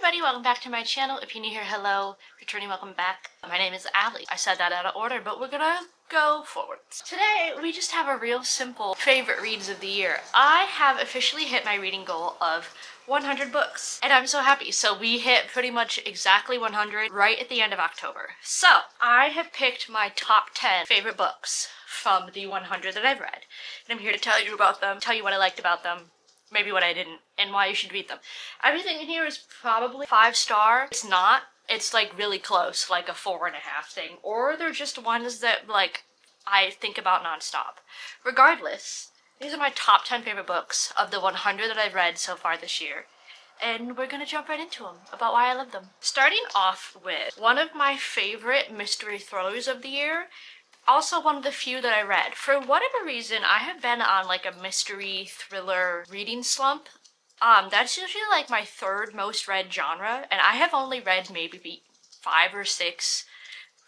everybody, welcome back to my channel. If you're new here, hello. Returning, welcome back. My name is Allie. I said that out of order, but we're gonna go forwards. Today, we just have a real simple favorite reads of the year. I have officially hit my reading goal of 100 books, and I'm so happy. So we hit pretty much exactly 100 right at the end of October. So I have picked my top 10 favorite books from the 100 that I've read, and I'm here to tell you about them, tell you what I liked about them, maybe what I didn't, and why you should read them. Everything in here is probably 5-star. It's not. It's like really close, like a 4.5 thing. Or they're just ones that like I think about nonstop. Regardless, these are my top 10 favorite books of the 100 that I've read so far this year. And we're gonna jump right into them, about why I love them. Starting off with one of my favorite mystery thrillers of the year, also one of the few that I read. For whatever reason, I have been on like a mystery thriller reading slump. That's usually like my third most read genre, and I have only read maybe 5 or 6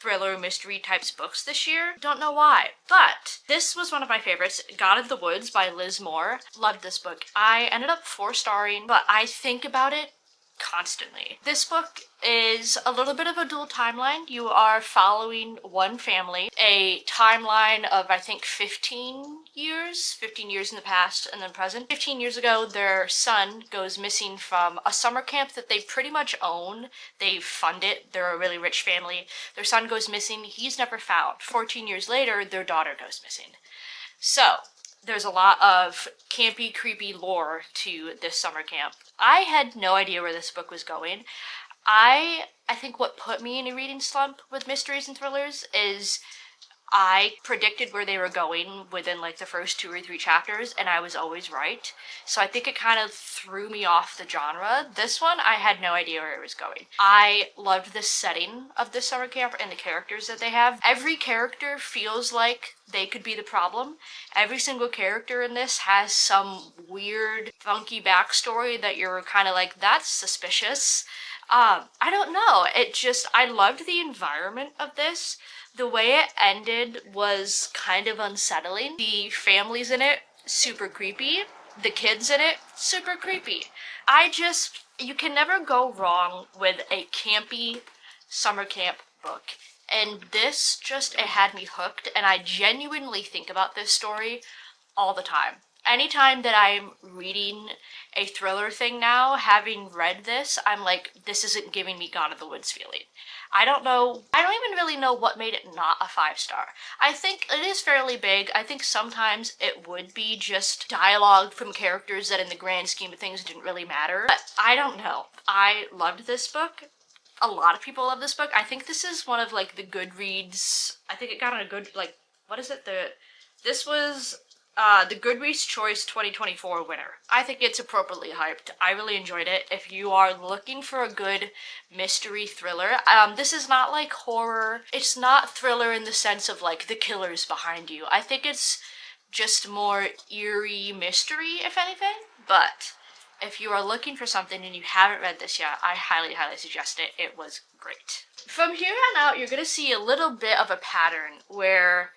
thriller mystery types books this year. Don't know why, but this was one of my favorites. God of the Woods by Liz Moore. Loved this book. I ended up 4-starring, but I think about it constantly. This book is a little bit of a dual timeline. You are following one family, a timeline of I think 15 years in the past and then present. 15 years ago, their son goes missing from a summer camp that they pretty much own. They fund it. They're a really rich family. Their son goes missing. He's never found. 14 years later, their daughter goes missing. So there's a lot of campy, creepy lore to this summer camp. I had no idea where this book was going. I think what put me in a reading slump with mysteries and thrillers is I predicted where they were going within like the first 2 or 3 chapters, and I was always right. So I think it kind of threw me off the genre. This one, I had no idea where it was going. I loved the setting of this summer camp and the characters that they have. Every character feels like they could be the problem. Every single character in this has some weird, funky backstory that you're kind of like, that's suspicious. I don't know. I loved the environment of this. The way it ended was kind of unsettling. The families in it, super creepy. The kids in it, super creepy. You can never go wrong with a campy summer camp book. And this it had me hooked, and I genuinely think about this story all the time. Anytime that I'm reading a thriller thing now, having read this, I'm like, this isn't giving me God of the Woods feeling. I don't even really know what made it not a 5-star. I think it is fairly big. I think sometimes it would be just dialogue from characters that in the grand scheme of things didn't really matter. But I don't know. I loved this book. A lot of people love this book. I think this is one of like the Goodreads, I think it got on a good, like, what is it? This was the Goodreads Choice 2024 winner. I think it's appropriately hyped. I really enjoyed it. If you are looking for a good mystery thriller, this is not like horror. It's not thriller in the sense of like the killer's behind you. I think it's just more eerie mystery, if anything. But if you are looking for something and you haven't read this yet, I highly, highly suggest it. It was great. From here on out, you're going to see a little bit of a pattern where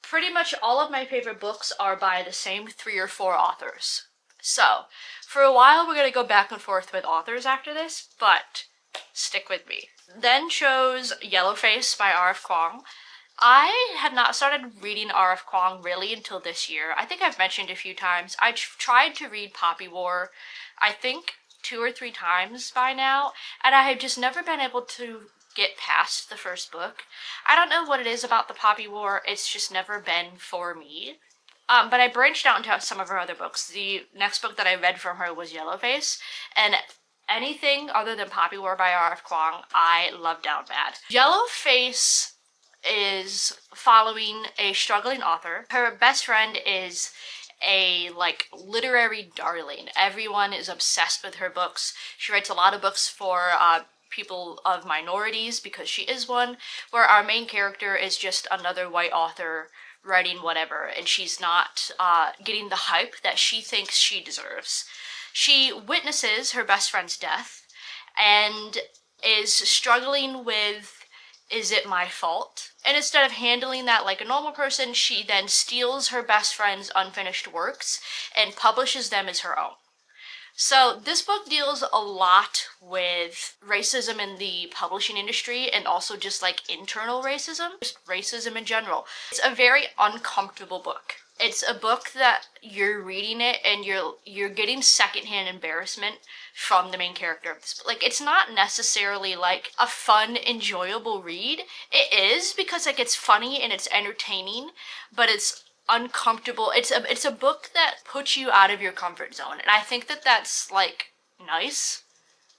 pretty much all of my favorite books are by the same 3 or 4 authors. So, for a while we're going to go back and forth with authors after this, but stick with me. Then chose Yellowface by R.F. Kuang. I had not started reading R.F. Kuang really until this year. I think I've mentioned a few times. I tried to read Poppy War, I think 2 or 3 times by now, and I have just never been able to get past the first book. I don't know what it is about the Poppy War, it's just never been for me. But I branched out into some of her other books. The next book that I read from her was Yellowface, and anything other than Poppy War by R.F. Kuang, I love down bad. Yellowface is following a struggling author. Her best friend is a like literary darling. Everyone is obsessed with her books. She writes a lot of books for people of minorities because she is one, where our main character is just another white author writing whatever, and she's not getting the hype that she thinks she deserves. She witnesses her best friend's death and is struggling with, is it my fault? And instead of handling that like a normal person, she then steals her best friend's unfinished works and publishes them as her own. So this book deals a lot with racism in the publishing industry and also just like internal racism, just racism in general. It's a very uncomfortable book. It's a book that you're reading it and you're getting secondhand embarrassment from the main character of this. Like, it's not necessarily like a fun, enjoyable read. It is, because like it's funny and it's entertaining, but it's uncomfortable. It's a book that puts you out of your comfort zone, and I think that that's like nice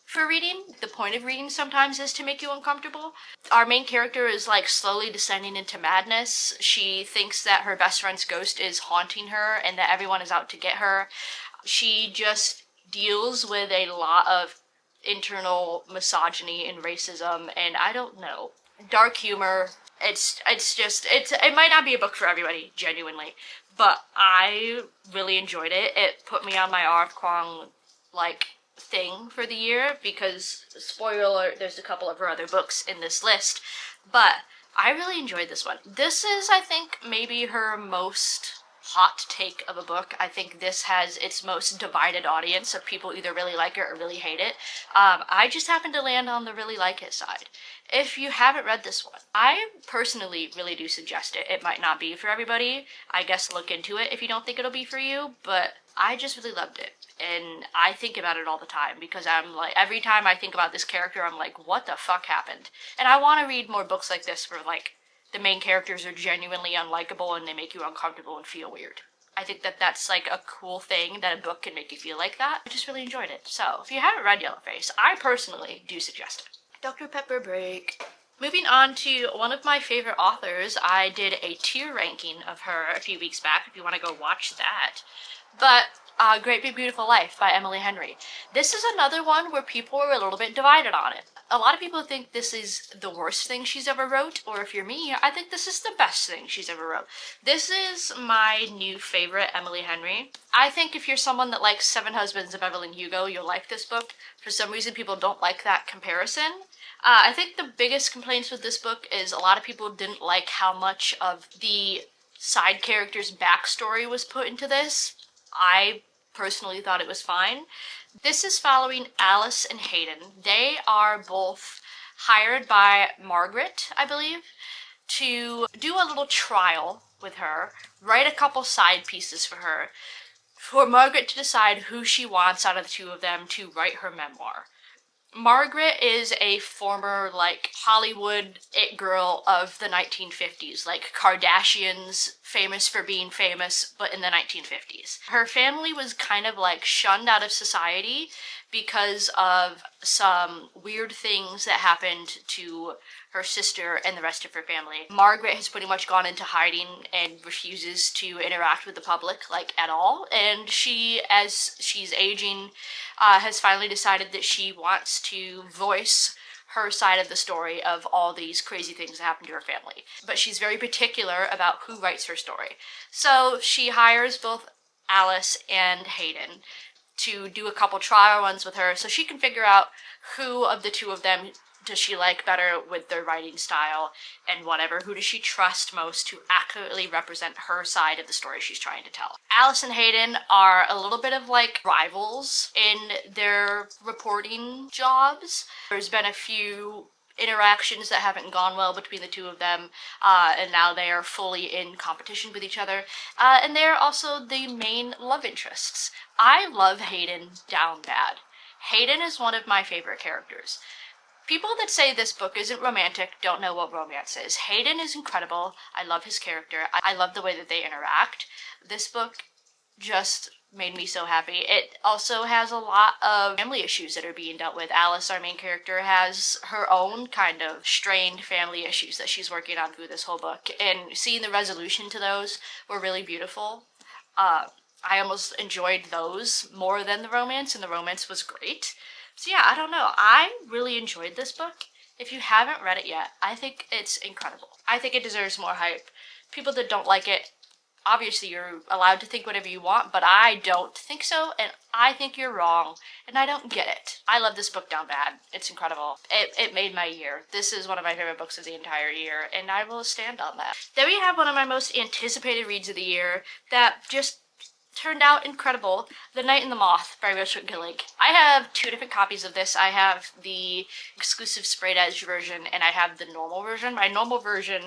for reading. The point of reading sometimes is to make you uncomfortable. Our main character is like slowly descending into madness. She thinks that her best friend's ghost is haunting her and that everyone is out to get her. She just deals with a lot of internal misogyny and racism, and I don't know, dark humor. It might not be a book for everybody, genuinely, but I really enjoyed it. It put me on my R. Kwong like thing for the year, because spoiler alert, there's a couple of her other books in this list, but I really enjoyed this one. This is, I think, maybe her most hot take of a book. I think this has its most divided audience of people either really like it or really hate it. I just happen to land on the really like it side. If you haven't read this one, I personally really do suggest it. It might not be for everybody. I guess look into it if you don't think it'll be for you, but I just really loved it. And I think about it all the time, because I'm like, every time I think about this character, I'm like, what the fuck happened? And I want to read more books like this where like the main characters are genuinely unlikable and they make you uncomfortable and feel weird. I think that that's like a cool thing, that a book can make you feel like that. I just really enjoyed it. So if you haven't read Yellowface, I personally do suggest it. Dr. Pepper break. Moving on to one of my favorite authors, I did a tier ranking of her a few weeks back if you want to go watch that. But Great Big Beautiful Life by Emily Henry. This is another one where people are a little bit divided on it. A lot of people think this is the worst thing she's ever wrote, or if you're me, I think this is the best thing she's ever wrote. This is my new favorite Emily Henry. I think if you're someone that likes Seven Husbands of Evelyn Hugo, you'll like this book. For some reason, people don't like that comparison. I think the biggest complaints with this book is a lot of people didn't like how much of the side character's backstory was put into this. I personally thought it was fine. This is following Alice and Hayden. They are both hired by Margaret, I believe, to do a little trial with her, write a couple side pieces for Margaret to decide who she wants out of the two of them to write her memoir. Margaret is a former, like, Hollywood it girl of the 1950s, like Kardashians, famous for being famous, but in the 1950s. Her family was kind of, like, shunned out of society because of some weird things that happened to her sister and the rest of her family. Margaret has pretty much gone into hiding and refuses to interact with the public, like, at all. And she, as she's aging, has finally decided that she wants to voice her side of the story of all these crazy things that happened to her family. But she's very particular about who writes her story. So she hires both Alice and Hayden to do a couple trial runs with her so she can figure out who of the two of them does she like better with their writing style and whatever. Who does she trust most to accurately represent her side of the story she's trying to tell? Alice and Hayden are a little bit of like rivals in their reporting jobs. There's been a few interactions that haven't gone well between the two of them, and now they are fully in competition with each other, and they're also the main love interests. I love Hayden down bad. Hayden is one of my favorite characters. People that say this book isn't romantic don't know what romance is. Hayden is incredible. I love his character. I love the way that they interact. This book just made me so happy. It also has a lot of family issues that are being dealt with. Alice, our main character, has her own kind of strained family issues that she's working on through this whole book, and seeing the resolution to those were really beautiful. I almost enjoyed those more than the romance, and the romance was great. So yeah, I don't know. I really enjoyed this book. If you haven't read it yet, I think it's incredible. I think it deserves more hype. People that don't like it, obviously you're allowed to think whatever you want, but I don't think so, and I think you're wrong, and I don't get it. I love this book down bad. It's incredible. It made my year. This is one of my favorite books of the entire year, and I will stand on that. Then we have one of my most anticipated reads of the year that just turned out incredible. The Night and the Moth by Richard Gillig. I have two different copies of this. I have the exclusive sprayed edge version and I have the normal version. My normal version,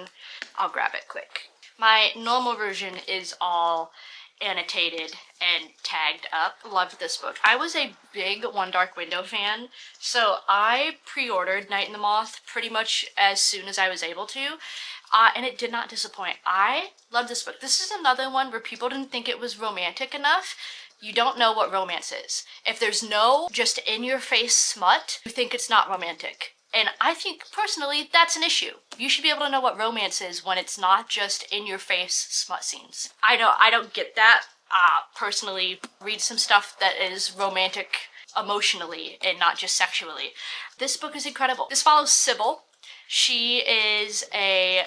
I'll grab it quick. My normal version is all annotated and tagged up. Loved this book. I was a big One Dark Window fan, so I pre-ordered Night and the Moth pretty much as soon as I was able to. And it did not disappoint. I love this book. This is another one where people didn't think it was romantic enough. You don't know what romance is. If there's no just in-your-face smut, you think it's not romantic. And I think, personally, that's an issue. You should be able to know what romance is when it's not just in-your-face smut scenes. I don't get that. Personally, read some stuff that is romantic emotionally and not just sexually. This book is incredible. This follows Sybil. She's a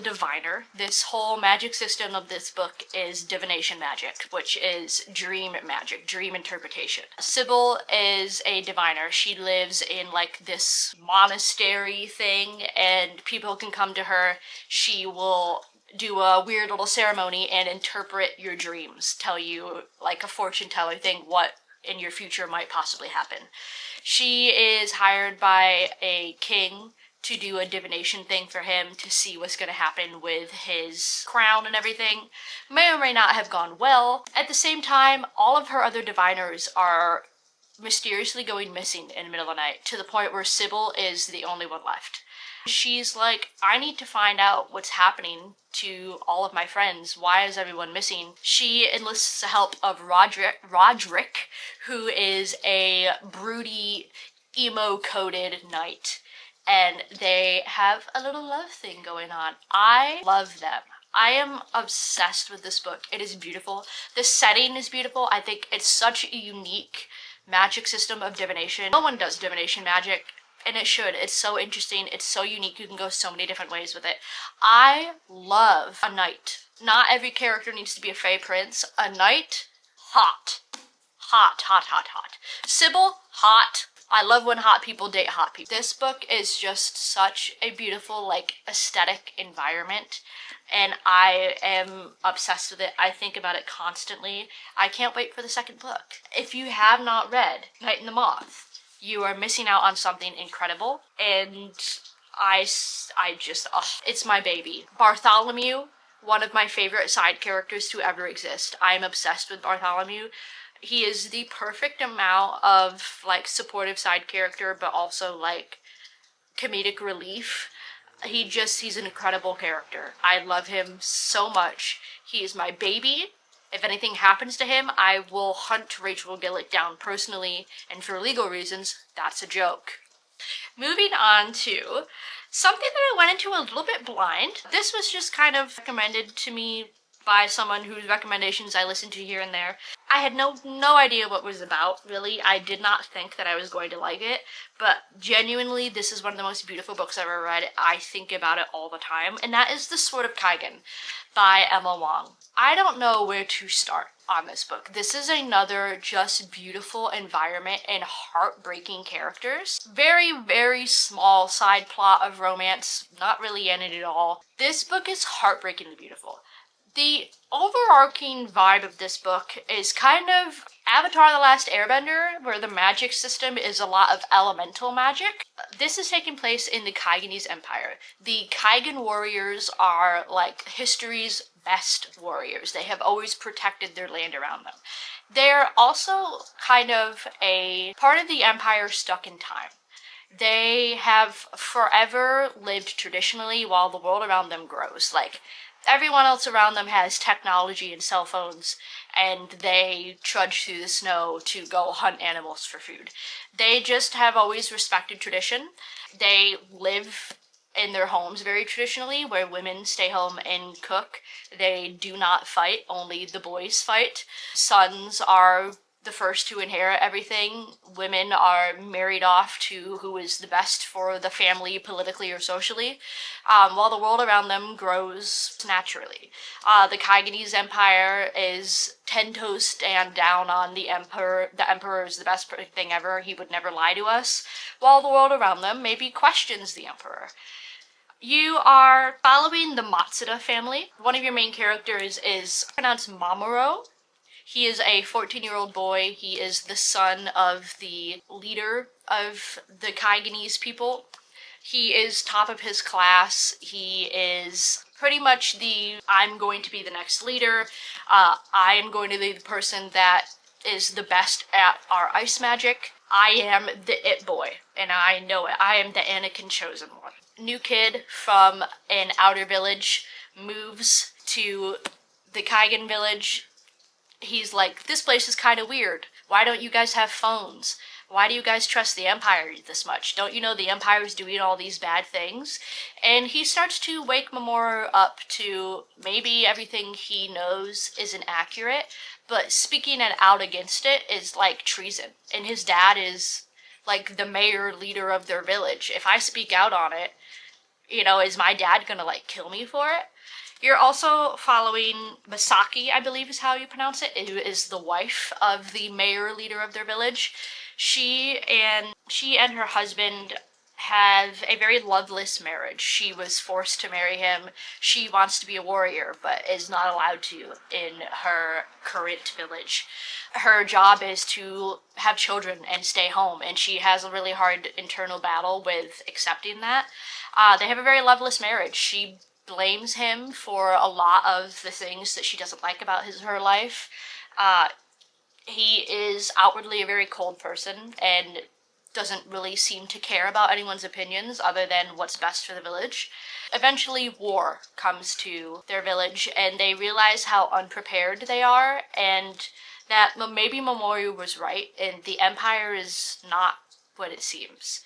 diviner. This whole magic system of this book is divination magic, which is dream magic, dream interpretation. Sybil is a diviner. She lives in like this monastery thing and people can come to her. She will do a weird little ceremony and interpret your dreams, tell you like a fortune teller thing what in your future might possibly happen. She is hired by a king to do a divination thing for him to see what's going to happen with his crown and everything. May or may not have gone well. At the same time, all of her other diviners are mysteriously going missing in the middle of the night to the point where Sybil is the only one left. She's like, I need to find out what's happening to all of my friends. Why is everyone missing? She enlists the help of Roderick, who is a broody, emo-coded knight. And they have a little love thing going on. I love them. I am obsessed with this book. It is beautiful. The setting is beautiful. I think it's such a unique magic system of divination. No one does divination magic. And it should. It's so interesting. It's so unique. You can go so many different ways with it. I love a knight. Not every character needs to be a fae prince. A knight, hot. Hot, hot, hot, hot. Sybil, hot. I love when hot people date hot people. This book is just such a beautiful, like, aesthetic environment. And I am obsessed with it. I think about it constantly. I can't wait for the second book. If you have not read Night and the Moth, you are missing out on something incredible, and it's my baby. Bartholomew, one of my favorite side characters to ever exist. I am obsessed with Bartholomew. He is the perfect amount of, like, supportive side character, but also, like, comedic relief. He's an incredible character. I love him so much. He is my baby. If anything happens to him, I will hunt Rachel Gillig down personally, and for legal reasons, that's a joke. Moving on to something that I went into a little bit blind. This was just kind of recommended to me by someone whose recommendations I listen to here and there. I had no idea what it was about, really. I did not think that I was going to like it, but genuinely, this is one of the most beautiful books I've ever read. I think about it all the time, and that is The Sword of Kaigan by Emma Wong. I don't know where to start on this book. This is another just beautiful environment and heartbreaking characters. Very, very small side plot of romance, not really in it at all. This book is heartbreakingly beautiful. The overarching vibe of this book is kind of Avatar: The Last Airbender, where the magic system is a lot of elemental magic. This is taking place in the Kaiganese Empire. The Kaigan warriors are like history's best warriors. They have always protected their land around them. They're also kind of a part of the empire stuck in time. They have forever lived traditionally while the world around them grows. Like, everyone else around them has technology and cell phones, and they trudge through the snow to go hunt animals for food. They just have always respected tradition. They live in their homes very traditionally, where women stay home and cook. They do not fight, only the boys fight. Sons are the first to inherit everything. Women are married off to who is the best for the family, politically or socially, while the world around them grows naturally. The Kaiganese Empire is 10 toes stand down on the emperor. The emperor is the best thing ever. He would never lie to us, while the world around them maybe questions the emperor. You are following the Matsuda family. One of your main characters is pronounced Mamoru. He is a 14-year-old boy. He is the son of the leader of the Kaiganese people. He is top of his class. He is pretty much the, I'm going to be the next leader. I am going to be the person that is the best at our ice magic. I am the it boy, and I know it. I am the Anakin chosen one. New kid from an outer village moves to the Kaigan village. He's like, this place is kind of weird. Why don't you guys have phones? Why do you guys trust the Empire this much? Don't you know the Empire is doing all these bad things? And he starts to wake Mamoru up to maybe everything he knows isn't accurate, but speaking it out against it is like treason. And his dad is like the mayor leader of their village. If I speak out on it, is my dad gonna like kill me for it? You're also following Masaki, I believe is how you pronounce it, who is the wife of the mayor leader of their village. She and her husband have a very loveless marriage. She was forced to marry him. She wants to be a warrior, but is not allowed to in her current village. Her job is to have children and stay home, and she has a really hard internal battle with accepting that. They have a very loveless marriage. She blames him for a lot of the things that she doesn't like about her life. He is outwardly a very cold person and doesn't really seem to care about anyone's opinions other than what's best for the village. Eventually, war comes to their village, and they realize how unprepared they are, and that maybe Mamoru was right, and the Empire is not what it seems.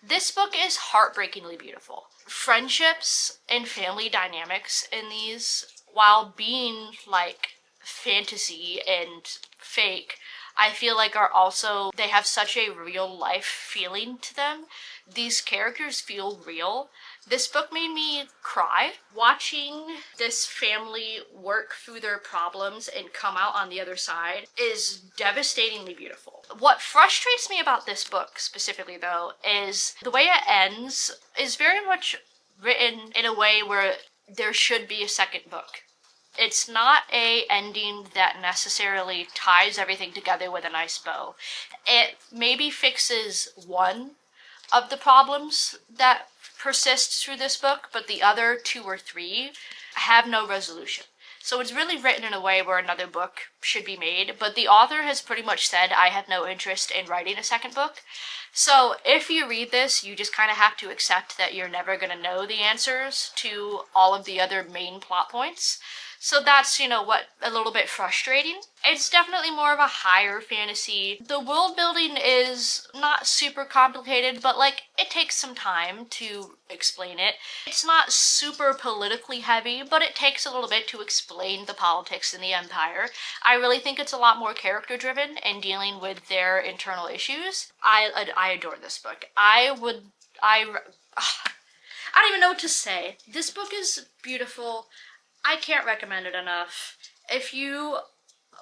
This book is heartbreakingly beautiful. Friendships and family dynamics in these, while being like fantasy and fake, I feel like are also, they have such a real life feeling to them. These characters feel real. This book made me cry. Watching this family work through their problems and come out on the other side is devastatingly beautiful. What frustrates me about this book specifically, though, is the way it ends is very much written in a way where there should be a second book. It's not a ending that necessarily ties everything together with a nice bow. It maybe fixes one of the problems that persists through this book, but the other 2 or 3 have no resolution. So it's really written in a way where another book should be made, but the author has pretty much said, I have no interest in writing a second book. So if you read this, you just kind of have to accept that you're never going to know the answers to all of the other main plot points. So that's, what a little bit frustrating. It's definitely more of a higher fantasy. The world building is not super complicated, but it takes some time to explain it. It's not super politically heavy, but it takes a little bit to explain the politics in the Empire. I really think it's a lot more character driven and dealing with their internal issues. I adore this book. I don't even know what to say. This book is beautiful. I can't recommend it enough. If you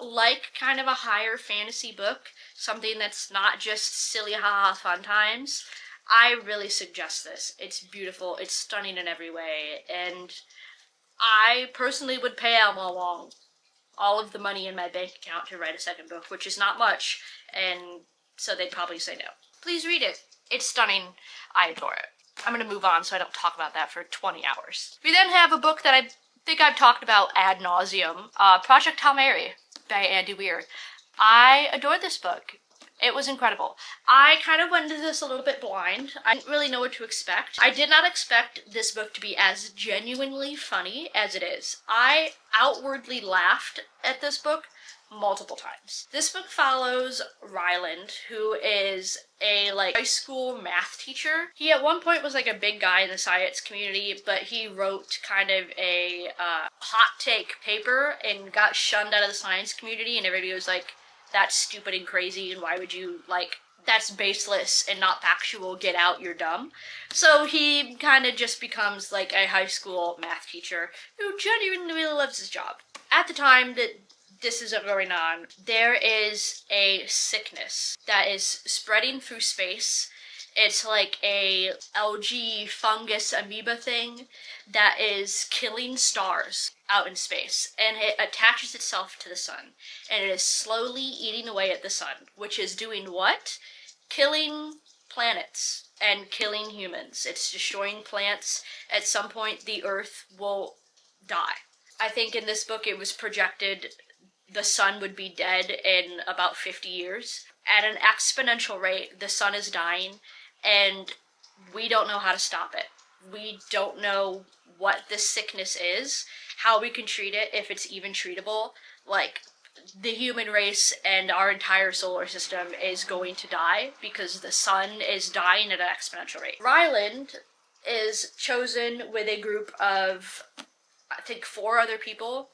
like kind of a higher fantasy book, something that's not just silly haha fun times, I really suggest this. It's beautiful, it's stunning in every way, and I personally would pay Elmo Wong all of the money in my bank account to write a second book, which is not much, and so they'd probably say no. Please read it. It's stunning. I adore it. I'm going to move on so I don't talk about that for 20 hours. We then have a book that I think I've talked about ad nauseum, Project Hail Mary by Andy Weir. I adored this book. It was incredible. I kind of went into this a little bit blind. I didn't really know what to expect. I did not expect this book to be as genuinely funny as it is. I outwardly laughed at this book multiple times. This book follows Ryland, who is a high school math teacher. He at one point was a big guy in the science community, but he wrote kind of a hot take paper and got shunned out of the science community, and everybody was like, that's stupid and crazy, and why would you that's baseless and not factual, get out, you're dumb. So he kind of just becomes a high school math teacher who genuinely really loves his job. At the time that this is going on, there is a sickness that is spreading through space, It's like a algae fungus amoeba thing that is killing stars out in space, and it attaches itself to the sun, and it is slowly eating away at the sun, which is doing what? Killing planets and killing humans. It's destroying plants. At some point, the Earth will die. I think in this book it was projected the sun would be dead in about 50 years. At an exponential rate, the sun is dying, and we don't know how to stop it. We don't know what this sickness is, how we can treat it, if it's even treatable. Like, the human race and our entire solar system is going to die because the sun is dying at an exponential rate. Ryland is chosen with a group of, I think, 4 other people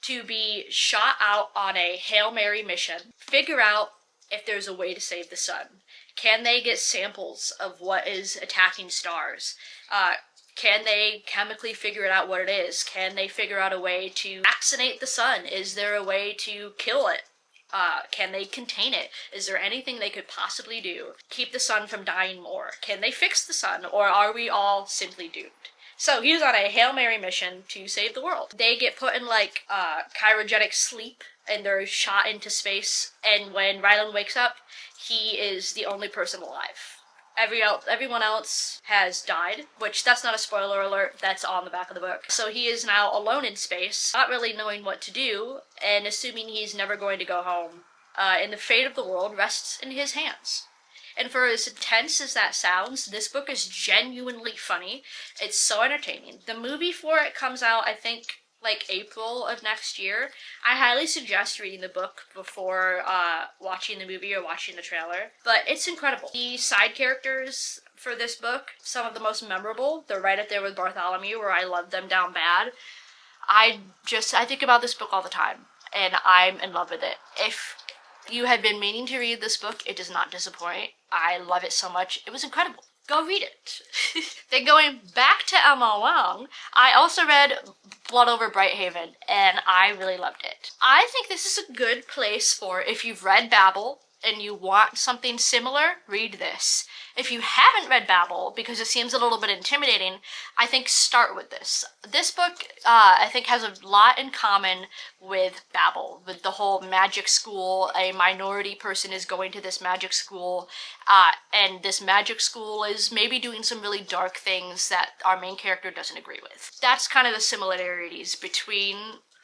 to be shot out on a Hail Mary mission, figure out if there's a way to save the sun. Can they get samples of what is attacking stars? Can they chemically figure out what it is? Can they figure out a way to vaccinate the sun? Is there a way to kill it? Can they contain it? Is there anything they could possibly do? Keep the sun from dying more? Can they fix the sun? Or are we all simply doomed? So he's on a Hail Mary mission to save the world. They get put in like cryogenic sleep, and they're shot into space, and when Ryland wakes up, he is the only person alive. Everyone else has died, which that's not a spoiler alert, that's on the back of the book. So he is now alone in space, not really knowing what to do, and assuming he's never going to go home. And the fate of the world rests in his hands. And for as intense as that sounds, this book is genuinely funny. It's so entertaining. The movie for it comes out, I think, like April of next year. I highly suggest reading the book before watching the movie or watching the trailer. But it's incredible. The side characters for this book, some of the most memorable, they're right up there with Bartholomew, where I love them down bad. I think about this book all the time, and I'm in love with it. If you had been meaning to read this book, it does not disappoint. I love it so much. It was incredible. Go read it. Then going back to Emma Wang, I also read Blood Over Brighthaven, and I really loved it. I think this is a good place for, if you've read Babel and you want something similar, read this. If you haven't read Babel, because it seems a little bit intimidating, I think start with this. This book, I think, has a lot in common with Babel, with the whole magic school. A minority person is going to this magic school, and this magic school is maybe doing some really dark things that our main character doesn't agree with. That's kind of the similarities between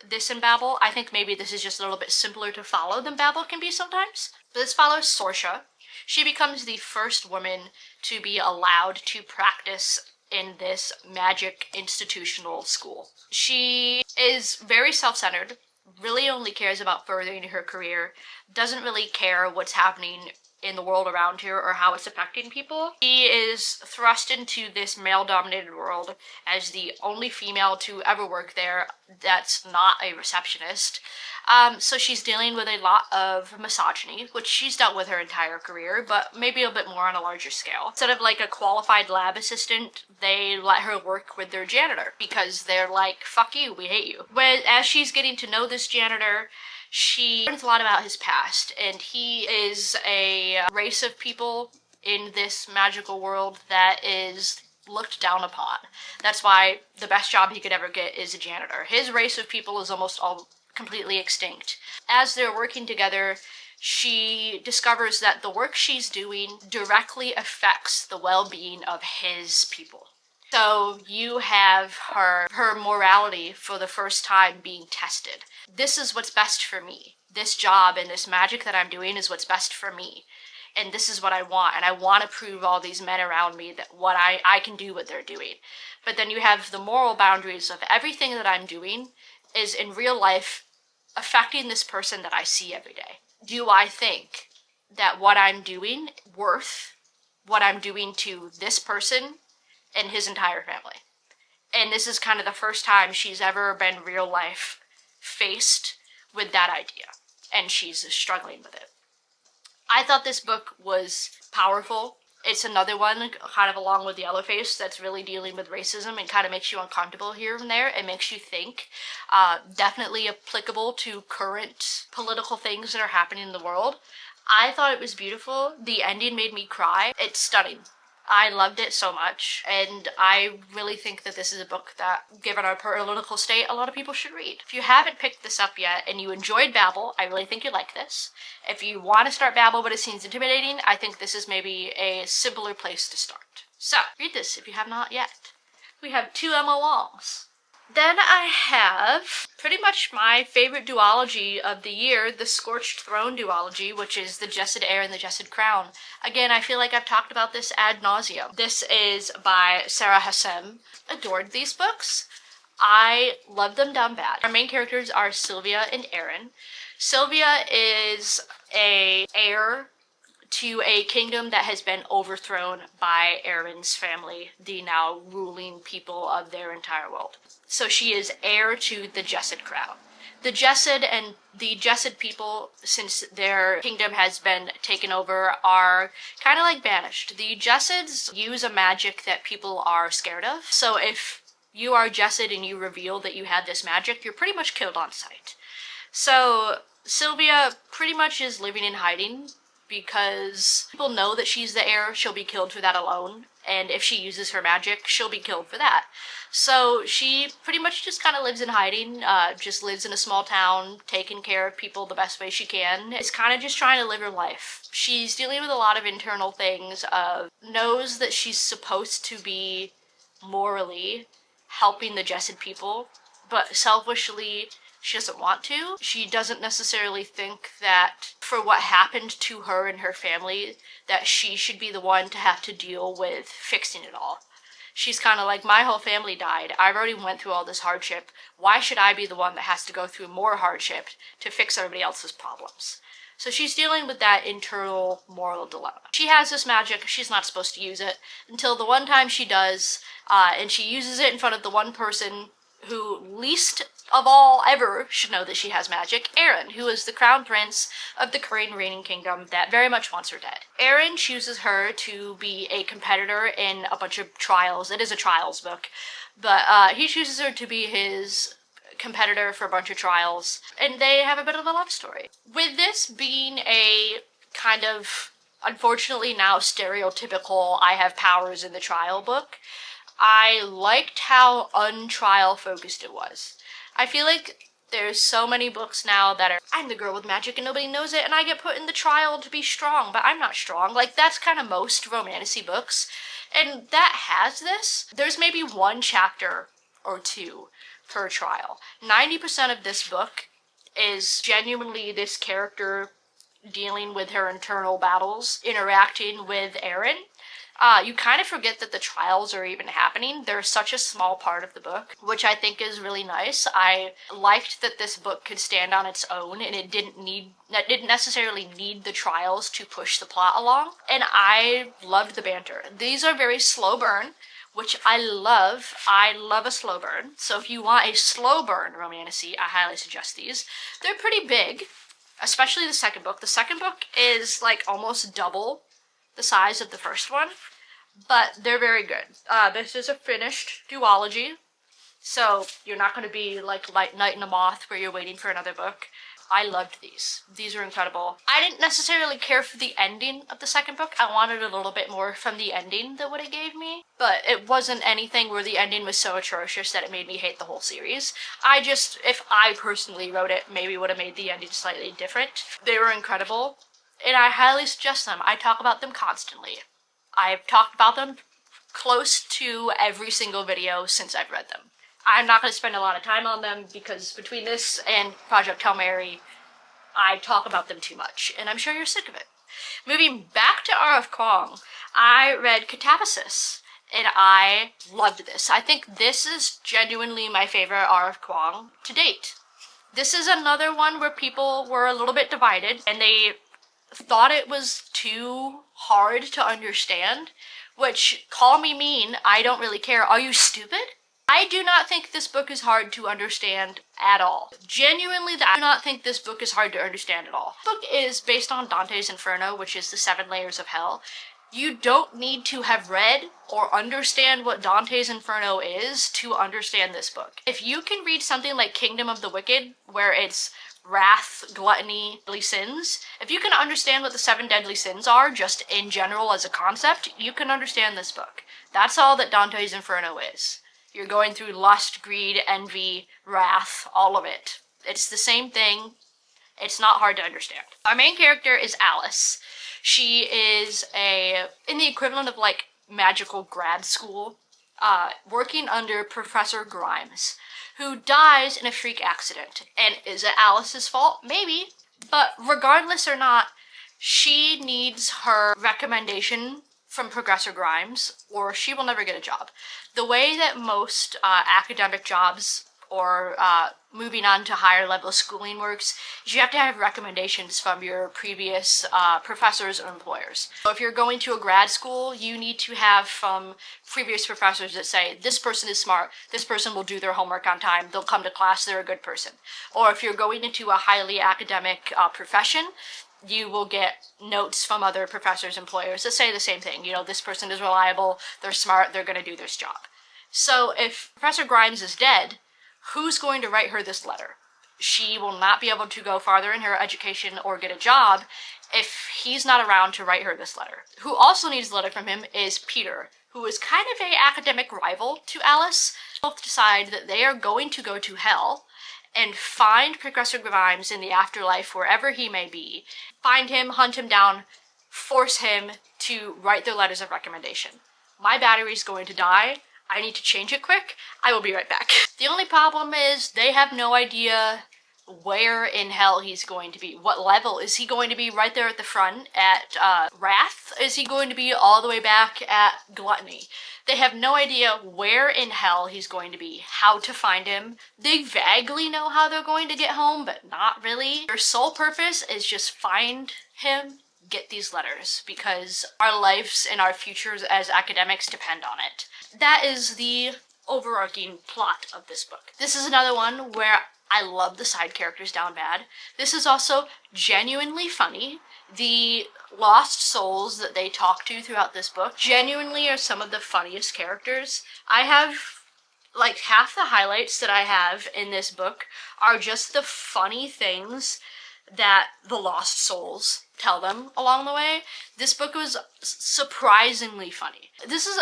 this and Babel. I think maybe this is just a little bit simpler to follow than Babel can be sometimes. But this follows Sorsha. She becomes the first woman to be allowed to practice in this magic institutional school. She is very self-centered, really only cares about furthering her career, doesn't really care what's happening in the world around her or how it's affecting people. She is thrust into this male-dominated world as the only female to ever work there that's not a receptionist. So she's dealing with a lot of misogyny, which she's dealt with her entire career, but maybe a bit more on a larger scale. Instead of like a qualified lab assistant, they let her work with their janitor because they're like, fuck you, we hate you. As she's getting to know this janitor, she learns a lot about his past, and he is a race of people in this magical world that is looked down upon. That's why the best job he could ever get is a janitor. His race of people is almost all completely extinct. As they're working together, she discovers that the work she's doing directly affects the well-being of his people. So you have her morality for the first time being tested. This is what's best for me. This job and this magic that I'm doing is what's best for me. And this is what I want. And I want to prove all these men around me that what I can do what they're doing. But then you have the moral boundaries of everything that I'm doing is in real life affecting this person that I see every day. Do I think that what I'm doing worth what I'm doing to this person and his entire family? And this is kind of the first time she's ever been real life faced with that idea, and she's struggling with it. I thought this book was powerful. It's another one, kind of along with Yellowface, that's really dealing with racism and kind of makes you uncomfortable here and there. It makes you think. Definitely applicable to current political things that are happening in the world. I thought it was beautiful. The ending made me cry. It's stunning. I loved it so much, and I really think that this is a book that, given our political state, a lot of people should read. If you haven't picked this up yet and you enjoyed Babel, I really think you'd like this. If you want to start Babel but it seems intimidating, I think this is maybe a simpler place to start. So, read this if you have not yet. We have 2 Emma Longs. Then I have pretty much my favorite duology of the year, the Scorched Throne duology, which is the Jessed Heir and the Jessed Crown. Again, I feel like I've talked about this ad nauseum. This is by Sarah Hassem. Adored these books. I love them down bad. Our main characters are Sylvia and Aaron. Sylvia is an heir to a kingdom that has been overthrown by Aaron's family, the now ruling people of their entire world. So she is heir to the Jessed crown. The Jessed people, since their kingdom has been taken over, are kind of like banished. The Jesseds use a magic that people are scared of. So if you are Jessed and you reveal that you had this magic, you're pretty much killed on sight. So Sylvia pretty much is living in hiding because people know that she's the heir. She'll be killed for that alone. And if she uses her magic, she'll be killed for that. So she pretty much just kind of lives in hiding, just lives in a small town, taking care of people the best way she can. Is kind of just trying to live her life. She's dealing with a lot of internal things, knows that she's supposed to be morally helping the Jessed people, but selfishly she doesn't want to. She doesn't necessarily think that for what happened to her and her family, that she should be the one to have to deal with fixing it all. She's kind of like, my whole family died. I've already went through all this hardship. Why should I be the one that has to go through more hardship to fix everybody else's problems? So she's dealing with that internal moral dilemma. She has this magic. She's not supposed to use it until the one time she does, and she uses it in front of the one person who least of all ever should know that she has magic, Aaron, who is the crown prince of the current reigning kingdom that very much wants her dead. Aaron chooses her to be a competitor in a bunch of trials. It is a trials book, but he chooses her to be his competitor for a bunch of trials, and they have a bit of a love story. With this being a kind of, unfortunately now stereotypical, I have powers in the trial book, I liked how untrial focused it was. I feel like there's so many books now that are, I'm the girl with magic and nobody knows it and I get put in the trial to be strong, but I'm not strong. Like, that's kind of most romantasy books. And that has this. There's maybe one chapter or two per trial. 90% of this book is genuinely this character dealing with her internal battles, interacting with Aaron. You kind of forget that the trials are even happening. They're such a small part of the book, which I think is really nice. I liked that this book could stand on its own and it didn't necessarily need the trials to push the plot along. And I loved the banter. These are very slow burn, which I love. I love a slow burn. So if you want a slow burn romantasy, I highly suggest these. They're pretty big, especially the second book. The second book is like almost double the size of the first one, but they're very good. This is a finished duology, so you're not going to be like Night and a Moth where you're waiting for another book. I loved these. These are incredible. I didn't necessarily care for the ending of the second book. I wanted a little bit more from the ending than what it gave me, but it wasn't anything where the ending was so atrocious that it made me hate the whole series. If I personally wrote it, maybe would have made the ending slightly different. They were incredible, and I highly suggest them. I talk about them constantly. I've talked about them close to every single video since I've read them. I'm not going to spend a lot of time on them because between this and Project Hail Mary, I talk about them too much, and I'm sure you're sick of it. Moving back to R.F. Kuang, I read Catabasis, and I loved this. I think this is genuinely my favorite R.F. Kuang to date. This is another one where people were a little bit divided, and they thought it was too hard to understand, which, call me mean, I don't really care. Are you stupid? I do not think this book is hard to understand at all. Genuinely, I do not think this book is hard to understand at all. This book is based on Dante's Inferno, which is the 7 layers of hell. You don't need to have read or understand what Dante's Inferno is to understand this book. If you can read something like Kingdom of the Wicked, where it's wrath, gluttony, deadly sins. If you can understand what the 7 deadly sins are, just in general as a concept, you can understand this book. That's all that Dante's Inferno is. You're going through lust, greed, envy, wrath, all of it. It's the same thing. It's not hard to understand. Our main character is Alice. She is in the equivalent of like magical grad school, working under Professor Grimes, who dies in a freak accident. And is it Alice's fault? Maybe. But regardless or not, she needs her recommendation from Professor Grimes, or she will never get a job. The way that most academic jobs or moving on to higher level schooling works is you have to have recommendations from your previous professors or employers. So if you're going to a grad school, you need to have from previous professors that say, this person is smart, this person will do their homework on time, they'll come to class, they're a good person. Or if you're going into a highly academic profession, you will get notes from other professors, employers that say the same thing. You know, this person is reliable, they're smart, they're going to do this job. So if Professor Grimes is dead, who's going to write her this letter? She will not be able to go farther in her education or get a job if he's not around to write her this letter. Who also needs a letter from him is Peter, who is kind of an academic rival to Alice. Both decide that they are going to go to hell and find Professor Grimes in the afterlife, wherever he may be, find him, hunt him down, force him to write their letters of recommendation. My battery's going to die. I need to change it quick. I will be right back. The only problem is they have no idea where in hell he's going to be. What level? Is he going to be right there at the front at Wrath? Is he going to be all the way back at Gluttony? They have no idea where in hell he's going to be, how to find him. They vaguely know how they're going to get home, but not really. Their sole purpose is just find him, get these letters, because our lives and our futures as academics depend on it. That is the overarching plot of this book. This is another one where I love the side characters down bad. This is also genuinely funny. The lost souls that they talk to throughout this book genuinely are some of the funniest characters. I have like half the highlights that I have in this book are just the funny things that the lost souls tell them along the way. This book was surprisingly funny. This is,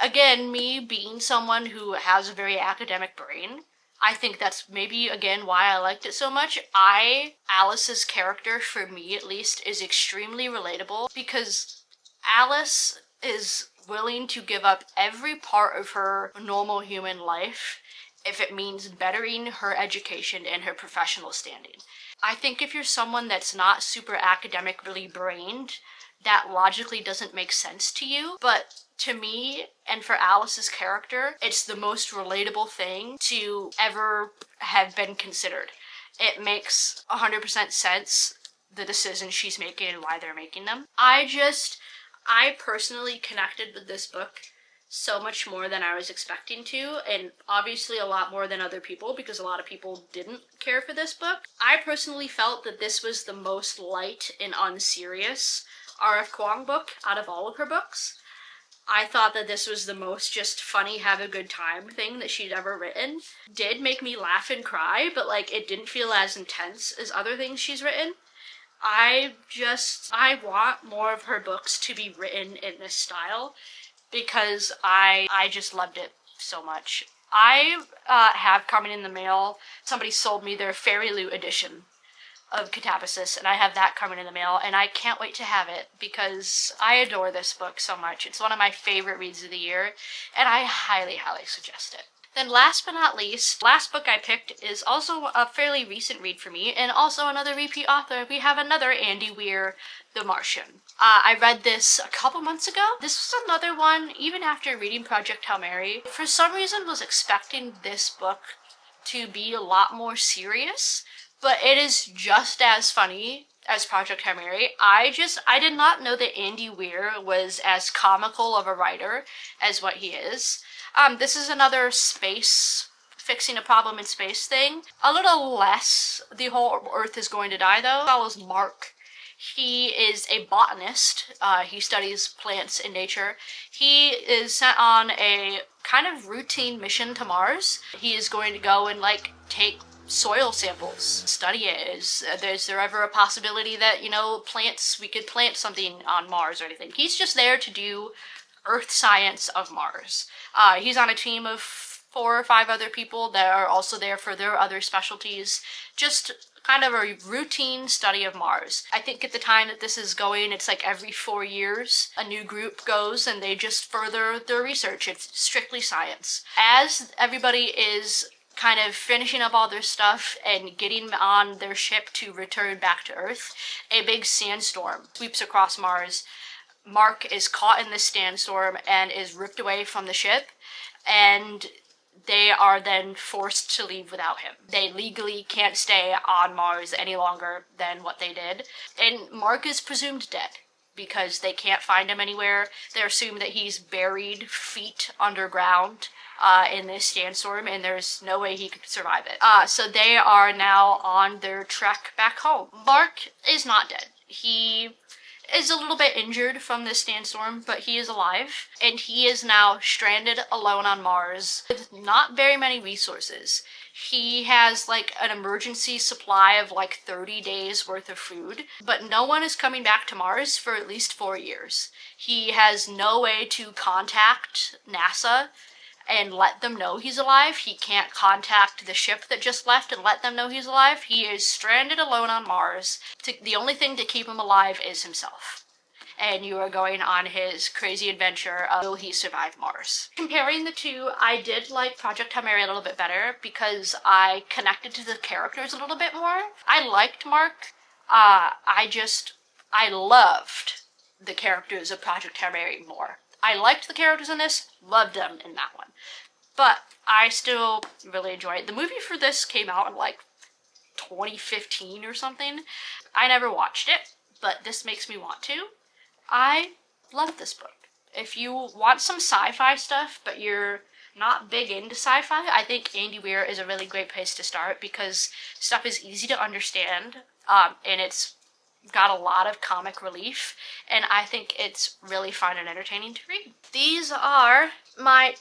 again, me being someone who has a very academic brain. I think that's maybe, again, why I liked it so much. Alice's character, for me at least, is extremely relatable because Alice is willing to give up every part of her normal human life if it means bettering her education and her professional standing. I think if you're someone that's not super academically brained, that logically doesn't make sense to you. But to me, and for Alice's character, it's the most relatable thing to ever have been considered. It makes 100% sense, the decisions she's making and why they're making them. I personally connected with this book so much more than I was expecting to, and obviously a lot more than other people because a lot of people didn't care for this book. I personally felt that this was the most light and unserious R.F. Kuang book out of all of her books. I thought that this was the most just funny, have a good time thing that she'd ever written. Did make me laugh and cry, but like it didn't feel as intense as other things she's written. I want more of her books to be written in this style because I just loved it so much. I have coming in the mail, somebody sold me their Fairy Loot edition of Catabasis, and I have that coming in the mail, and I can't wait to have it because I adore this book so much. It's one of my favorite reads of the year, and I highly, highly suggest it. Then last but not least, last book I picked is also a fairly recent read for me, and also another repeat author. We have another Andy Weir, The Martian. I read this a couple months ago. This was another one, even after reading Project Hail Mary. For some reason was expecting this book to be a lot more serious, but it is just as funny as Project Hail Mary. I did not know that Andy Weir was as comical of a writer as what he is. This is another space, fixing a problem in space thing. A little less the whole Earth is going to die though. Follows Mark. He is a botanist. He studies plants and nature. He is sent on a kind of routine mission to Mars. He is going to go and like take soil samples, study it. Is there ever a possibility that, you know, we could plant something on Mars or anything? He's just there to do Earth science of Mars. He's on a team of 4 or 5 other people that are also there for their other specialties. Just kind of a routine study of Mars. I think at the time that this is going, it's like every 4 years a new group goes and they just further their research. It's strictly science. As everybody is kind of finishing up all their stuff and getting on their ship to return back to Earth, a big sandstorm sweeps across Mars. Mark is caught in this sandstorm and is ripped away from the ship, and they are then forced to leave without him. They legally can't stay on Mars any longer than what they did, and Mark is presumed dead because they can't find him anywhere. They assume that he's buried feet underground in this sandstorm, and there's no way he could survive it. So they are now on their trek back home. Mark is not dead. He is a little bit injured from this sandstorm, but he is alive, and he is now stranded alone on Mars with not very many resources. He has like an emergency supply of like 30 days worth of food, but no one is coming back to Mars for at least 4 years. He has no way to contact NASA and let them know he's alive. He can't contact the ship that just left and let them know he's alive. He is stranded alone on Mars. The only thing to keep him alive is himself. And you are going on his crazy adventure of will he survive Mars. Comparing the two, I did like Project Hail Mary a little bit better because I connected to the characters a little bit more. I liked Mark. I loved the characters of Project Hail Mary more. I liked the characters in this, loved them in that one. But I still really enjoy it. The movie for this came out in like 2015 or something. I never watched it, but this makes me want to. I love this book. If you want some sci-fi stuff, but you're not big into sci-fi, I think Andy Weir is a really great place to start because stuff is easy to understand, and it's got a lot of comic relief, and I think it's really fun and entertaining to read. These are my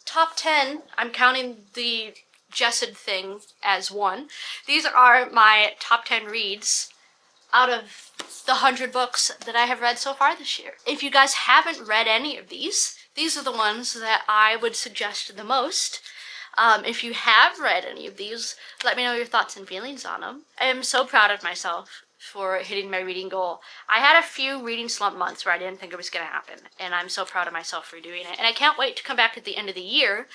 top 10. I'm counting the Jessed thing as one. These are my top 10 reads out of the 100 books that I have read so far this year. If you guys haven't read any of these are the ones that I would suggest the most. If you have read any of these, let me know your thoughts and feelings on them. I am so proud of myself for hitting my reading goal. I had a few reading slump months where I didn't think it was going to happen, and I'm so proud of myself for doing it. And I can't wait to come back at the end of the year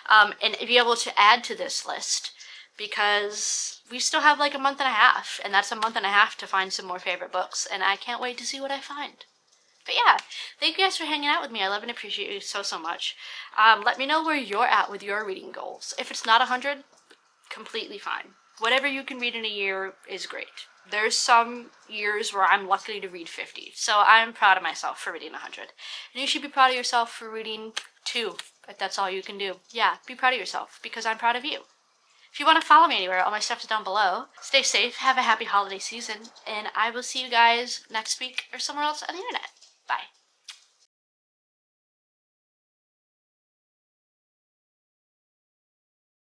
and be able to add to this list, because we still have like a month and a half, and that's a month and a half to find some more favorite books, and I can't wait to see what I find. But yeah, thank you guys for hanging out with me. I love and appreciate you so much. Let me know where you're at with your reading goals. If it's not 100, completely fine. Whatever you can read in a year is great. There's some years where I'm lucky to read 50, so I'm proud of myself for reading 100. And you should be proud of yourself for reading 2, if that's all you can do. Yeah, be proud of yourself, because I'm proud of you. If you want to follow me anywhere, all my stuff is down below. Stay safe, have a happy holiday season, and I will see you guys next week or somewhere else on the internet. Bye.